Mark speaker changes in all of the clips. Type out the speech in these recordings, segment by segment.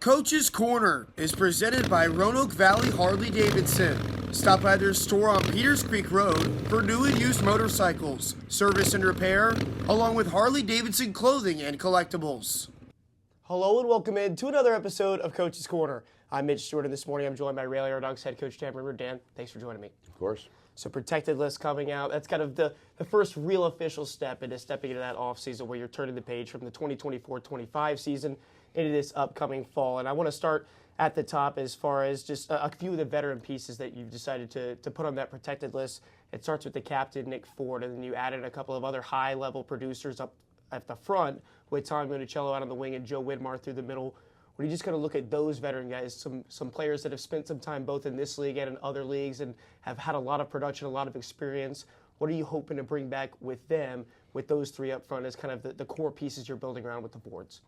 Speaker 1: Coach's Corner is presented by Roanoke Valley Harley Davidson. Stop by their store on Peters Creek Road for new and used motorcycles, service and repair, along with Harley Davidson clothing and collectibles.
Speaker 2: Hello and welcome in to another episode of Coach's Corner. I'm Mitch, Stewart, and this morning I'm joined by Roanoke's head coach Dan Bremner. Dan, thanks for joining me.
Speaker 3: Of course.
Speaker 2: So protected list coming out. That's kind of the first real official step into stepping into that offseason where you're turning the page from the 2024-25 season into this upcoming fall. And I want to start at the top as far as just a few of the veteran pieces that you've decided to put on that protected list. It starts with the captain, Nick Ford, and then you added a couple of other high-level producers up at the front with Tom Monicello out on the wing and Joe Widmar through the middle. When you just kind of look at those veteran guys, some players that have spent some time both in this league and in other leagues and have had a lot of production, a lot of experience, what are you hoping to bring back with them, with those three up front as kind of the core pieces you're building around with the boards?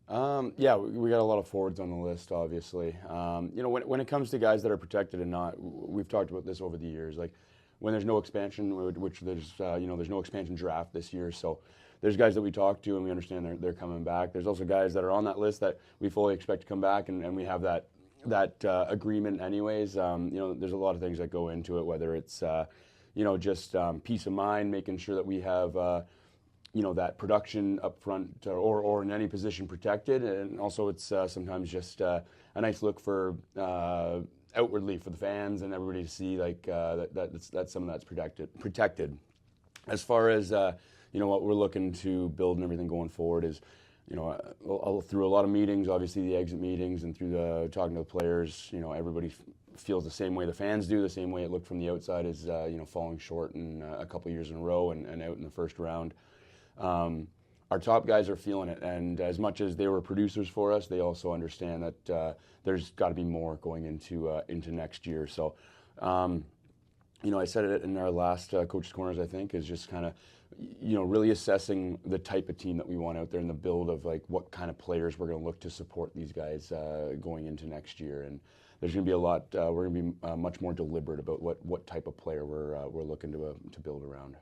Speaker 3: Yeah, we got a lot of forwards on the list, obviously. When it comes to guys that are protected and not, we've talked about this over the years. Like when there's no expansion, which there's no expansion draft this year, so there's guys that we talk to and we understand they're coming back. There's also guys that are on that list that we fully expect to come back, and we have that agreement anyways. There's a lot of things that go into it, whether it's just peace of mind, making sure that we have that production up front or in any position protected, and also it's sometimes just a nice look for outwardly for the fans and everybody to see that's something that's protected. As far as what we're looking to build and everything going forward is, through a lot of meetings, obviously the exit meetings and through the talking to the players, everybody feels the same way the fans do, the same way it looked from the outside is, falling short in a couple of years in a row and out in the first round. Our top guys are feeling it, and as much as they were producers for us, they also understand that there's got to be more going into next year. So, I said it in our last Coach's Corners, I think, is just kind of, really assessing the type of team that we want out there and the build of like what kind of players we're going to look to support these guys going into next year. And there's going to be a lot. We're going to be much more deliberate about what type of player we're looking to build around.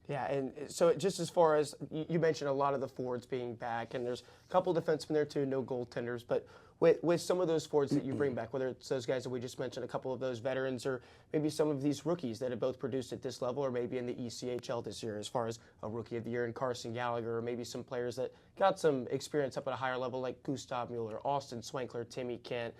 Speaker 2: Yeah, and so just as far as, you mentioned a lot of the forwards being back, and there's a couple defensemen there too, no goaltenders, but with some of those forwards that you bring back, whether it's those guys that we just mentioned, a couple of those veterans, or maybe some of these rookies that have both produced at this level, or maybe in the ECHL this year, as far as a Rookie of the Year in Carson Gallagher, or maybe some players that got some experience up at a higher level like Gustav Mueller, Austin Swankler, Timmy Kent.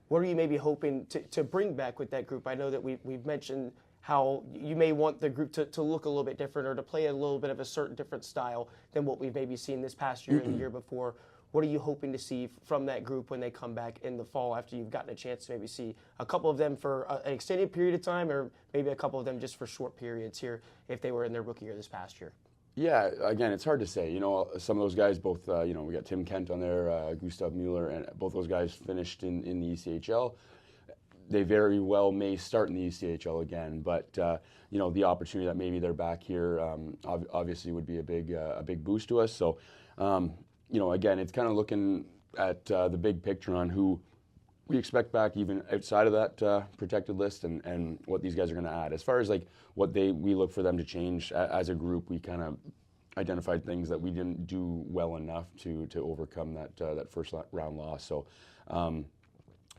Speaker 2: What are you maybe hoping to bring back with that group? I know that we've mentioned how you may want the group to look a little bit different or to play a little bit of a certain different style than what we've maybe seen this past year and the year before. What are you hoping to see from that group when they come back in the fall after you've gotten a chance to maybe see a couple of them for an extended period of time, or maybe a couple of them just for short periods here if they were in their rookie year this past year?
Speaker 3: Yeah, again, it's hard to say. Some of those guys, both, we got Tim Kent on there, Gustav Mueller, and both those guys finished in the ECHL. They very well may start in the ECHL again, but the opportunity that maybe they're back here obviously would be a big boost to us. So, again, it's kind of looking at the big picture on who we expect back even outside of that protected list and what these guys are going to add. As far as like what we look for them to change as a group, we kind of identified things that we didn't do well enough to overcome that first round loss. So.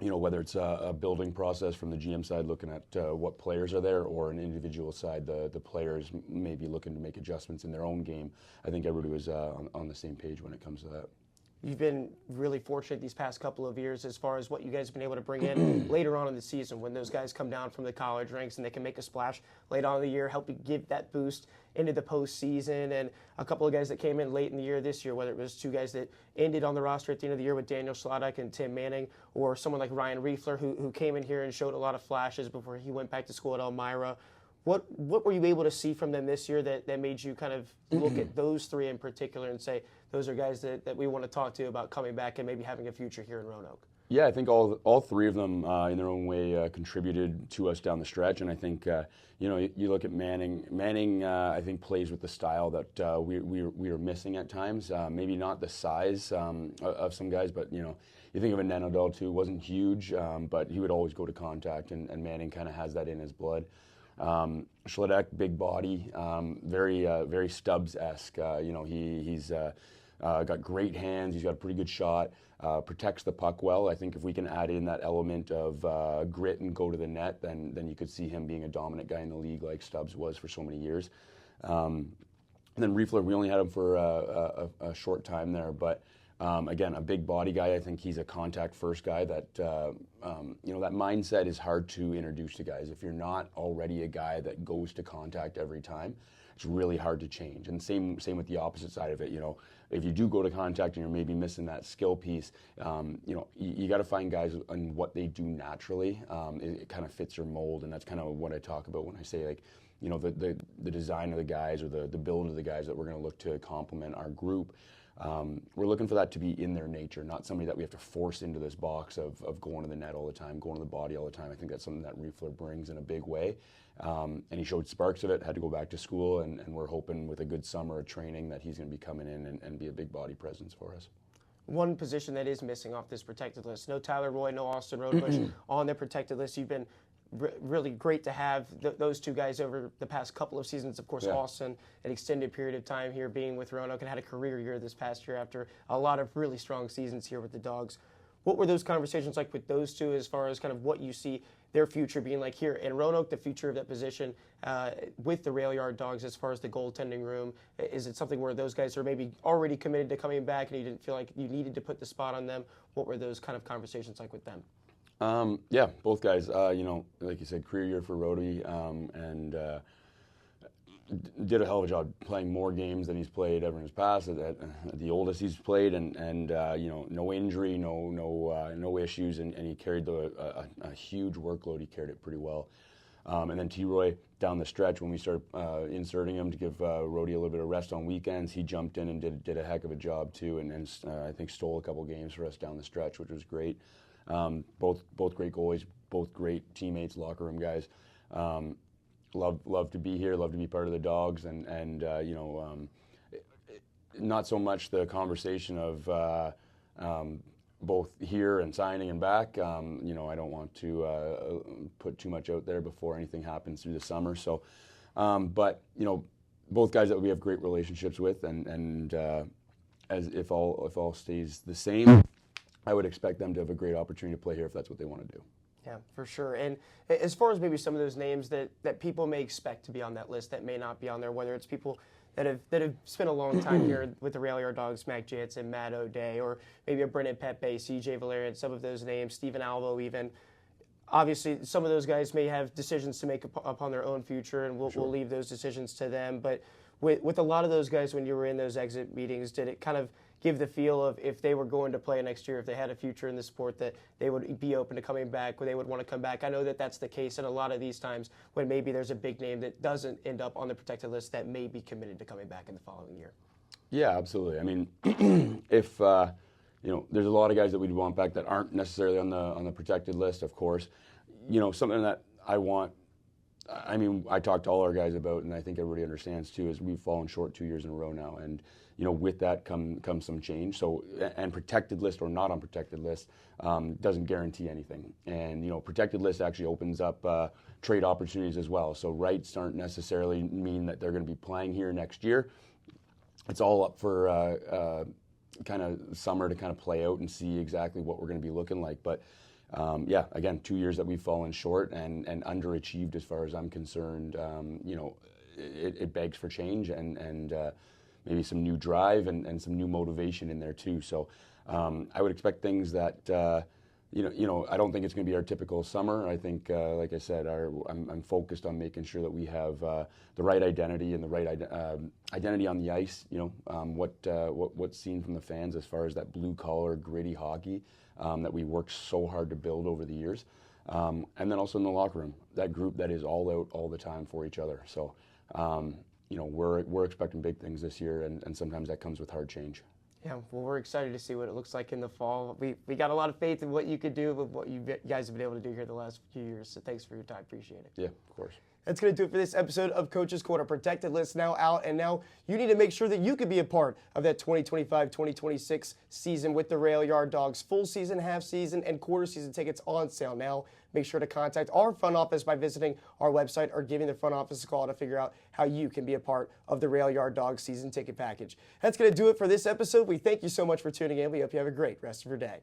Speaker 3: Whether it's a building process from the GM side, looking at what players are there, or an individual side, the players may be looking to make adjustments in their own game. I think everybody was on the same page when it comes to that.
Speaker 2: You've been really fortunate these past couple of years as far as what you guys have been able to bring in later on in the season when those guys come down from the college ranks and they can make a splash late on in the year, help you give that boost into the postseason. And a couple of guys that came in late in the year this year, whether it was two guys that ended on the roster at the end of the year with Daniel Schladek and Tim Manning, or someone like Ryan Riefler who came in here and showed a lot of flashes before he went back to school at Elmira. What were you able to see from them this year that made you kind of look at those three in particular and say, those are guys that we want to talk to about coming back and maybe having a future here in Roanoke?
Speaker 3: Yeah, I think all three of them in their own way contributed to us down the stretch, and I think you look at Manning. Manning, I think, plays with the style that we are missing at times. Maybe not the size of some guys, but you think of a Nenodal too. Wasn't huge, but he would always go to contact, and Manning kind of has that in his blood. Schladek, big body, very Stubbs-esque. He's got great hands. He's got a pretty good shot. Protects the puck well. I think if we can add in that element of grit and go to the net, then you could see him being a dominant guy in the league like Stubbs was for so many years. And then Riefler, we only had him for a short time there, but again, a big body guy. I think he's a contact-first guy that, that mindset is hard to introduce to guys. If you're not already a guy that goes to contact every time, it's really hard to change. And same with the opposite side of it. If you do go to contact and you're maybe missing that skill piece, you got to find guys and what they do naturally. It kind of fits your mold, and that's kind of what I talk about when I say the design of the guys or the build of the guys that we're going to look to complement our group. We're looking for that to be in their nature, not somebody that we have to force into this box of going to the net all the time, going to the body all the time. I think that's something that Riefler brings in a big way. And he showed sparks of it, had to go back to school, and we're hoping with a good summer of training that he's going to be coming in and be a big body presence for us.
Speaker 2: One position that is missing off this protected list, no Tyler Roy, no Austin Rodebush on the protected list. You've been really great to have those two guys over the past couple of seasons. Of course, Austin, an extended period of time here being with Roanoke, and had a career year this past year after a lot of really strong seasons here with the Dawgs. What were those conversations like with those two as far as kind of what you see their future being like here in Roanoke, the future of that position with the Rail Yard Dawgs as far as the goaltending room? Is it something where those guys are maybe already committed to coming back and you didn't feel like you needed to put the spot on them? What were those kind of conversations like with them?
Speaker 3: Yeah, both guys, like you said, career year for Rhodey, and did a hell of a job playing more games than he's played ever in his past, at the oldest he's played, and no injury, no issues, and he carried a huge workload. He carried it pretty well. And then T-Roy down the stretch, when we started inserting him to give Rhodey a little bit of rest on weekends, he jumped in and did a heck of a job too, and I think stole a couple games for us down the stretch, which was great. Both great goalies, both great teammates, locker room guys. Love to be here, love to be part of the Dawgs, and not so much the conversation of both here and signing and back. I don't want to put too much out there before anything happens through the summer. So, but both guys that we have great relationships with, and as if all stays the same, I would expect them to have a great opportunity to play here if that's what they want to do.
Speaker 2: Yeah, for sure. And as far as maybe some of those names that people may expect to be on that list that may not be on there, whether it's people that have spent a long time here with the Rail Yard Dawgs, Mac Jansen, Matt O'Day, or maybe a Brennan Pepe, CJ Valerian, some of those names, Stephen Alvo even. Obviously, some of those guys may have decisions to make upon their own future, and we'll leave those decisions to them. But with a lot of those guys, when you were in those exit meetings, did it kind of give the feel of if they were going to play next year, if they had a future in the sport, that they would be open to coming back, or they would want to come back? I know that that's the case in a lot of these times when maybe there's a big name that doesn't end up on the protected list that may be committed to coming back in the following year.
Speaker 3: Yeah, absolutely. I mean, if there's a lot of guys that we'd want back that aren't necessarily on the protected list, of course. Something that I want. I mean, I talk to all our guys about, and I think everybody understands too, is we've fallen short 2 years in a row now, and with that comes some change. So, and protected list or not on protected list doesn't guarantee anything, and protected list actually opens up trade opportunities as well. So rights aren't necessarily mean that they're going to be playing here next year. It's all up for kind of summer to kind of play out and see exactly what we're going to be looking like, but. Again, 2 years that we've fallen short and underachieved as far as I'm concerned. It begs for change and maybe some new drive and some new motivation in there too. So I would expect things that, I don't think it's going to be our typical summer. I think, like I said, I'm focused on making sure that we have the right identity and the right identity on the ice. What's seen from the fans as far as that blue collar, gritty hockey. That we worked so hard to build over the years. And then also in the locker room, that group that is all out all the time for each other. So, we're expecting big things this year, and sometimes that comes with hard change.
Speaker 2: Yeah, well, we're excited to see what it looks like in the fall. We got a lot of faith in what you could do with what you guys have been able to do here the last few years, so thanks for your time. Appreciate it.
Speaker 3: Yeah, of course.
Speaker 2: That's going to do it for this episode of Coach's Corner. Protected list now out, and now you need to make sure that you can be a part of that 2025-2026 season with the Rail Yard Dogs. Full season, half season, and quarter season tickets on sale now. Make sure to contact our front office by visiting our website or giving the front office a call to figure out how you can be a part of the Rail Yard Dogs season ticket package. That's going to do it for this episode. We thank you so much for tuning in. We hope you have a great rest of your day.